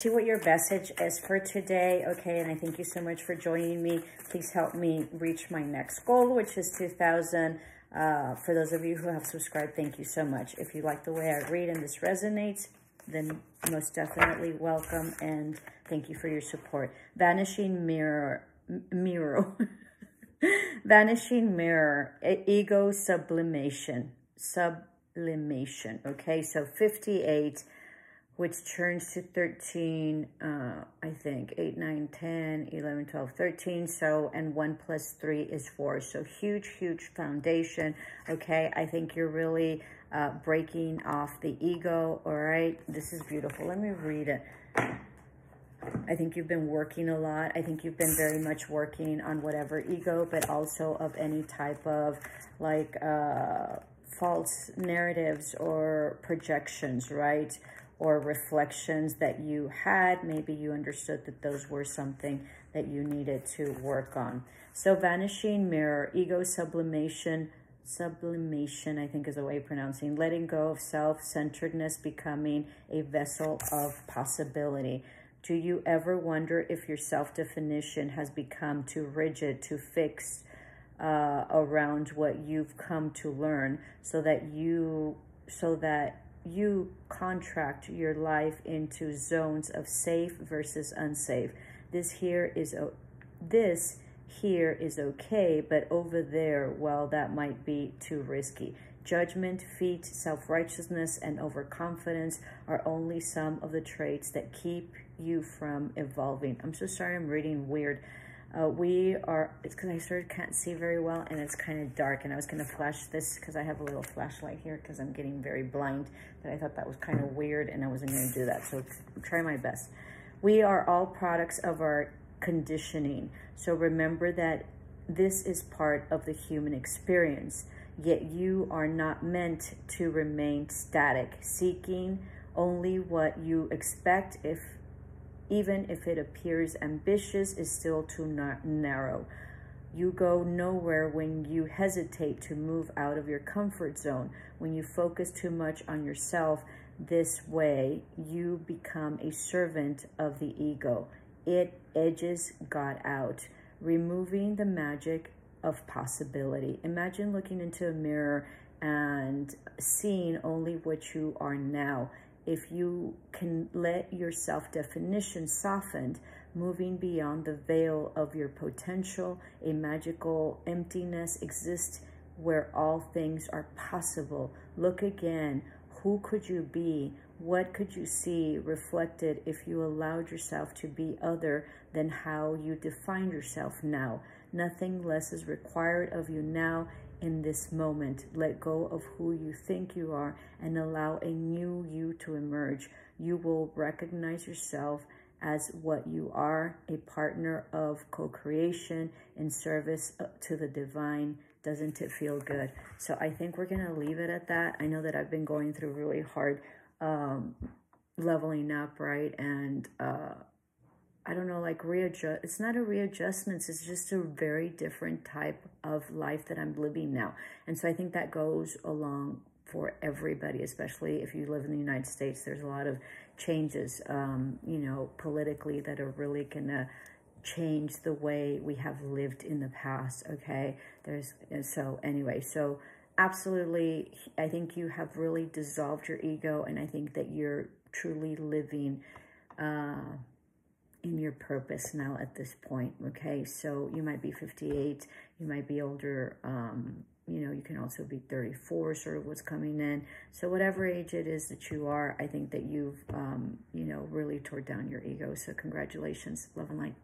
See what your message is for today, okay? And I thank you so much for joining me. Please help me reach my next goal, which is 2,000. For those of you who have subscribed, thank you so much. If you like the way I read and this resonates, then most definitely welcome and thank you for your support. Vanishing Mirror, Vanishing Mirror, ego sublimation, okay? So 58, which turns to 13, I think, 8, 9, 10, 11, 12, 13. So, and 1 plus 3 is 4. So huge, huge foundation, okay? I think you're really breaking off the ego, all right? This is beautiful. Let me read it. I think you've been working a lot. I think you've been very much working on whatever ego, but also of any type of like false narratives or projections, right? Or reflections that you had. Maybe you understood that those were something that you needed to work on. So Vanishing Mirror, ego sublimation, I think is the way of pronouncing, letting go of self-centeredness, becoming a vessel of possibility. Do you ever wonder if your self-definition has become too rigid, too fixed around what you've come to learn, so that you contract your life into zones of safe versus unsafe? This here is okay, but over there, well, that might be too risky. Judgment, feet, self-righteousness, and overconfidence are only some of the traits that keep you from evolving. I'm so sorry, I'm reading weird. It's because I sort of can't see very well and it's kind of dark, and I was going to flash this because I have a little flashlight here because I'm getting very blind, but I thought that was kind of weird and I wasn't going to do that, so try my best. We are all products of our conditioning, so remember that this is part of the human experience, yet you are not meant to remain static, seeking only what you expect. Even if it appears ambitious, is still too narrow. You go nowhere when you hesitate to move out of your comfort zone. When you focus too much on yourself this way, you become a servant of the ego. It edges God out, removing the magic of possibility. Imagine looking into a mirror and seeing only what you are now. If you can let your self-definition soften, moving beyond the veil of your potential, a magical emptiness exists where all things are possible. Look again. Who could you be? What could you see reflected if you allowed yourself to be other than how you define yourself now? Nothing less is required of you now. In this moment, let go of who you think you are and allow a new you to emerge. You will recognize yourself as what you are, a partner of co-creation in service to the divine. Doesn't it feel good? So I think we're going to leave it at that. I know that I've been going through really hard leveling up, right? And I don't know, like readjust. It's not a readjustment. It's just a very different type of life that I'm living now. And so I think that goes along for everybody, especially if you live in the United States. There's a lot of changes, you know, politically that are really going to change the way we have lived in the past, okay? So anyway, so absolutely, I think you have really dissolved your ego, and I think that you're truly living in your purpose now at this point, okay? So you might be 58, you might be older, you know, you can also be 34, sort of what's coming in. So whatever age it is that you are, I think that you've, you know, really tore down your ego. So congratulations, love and light.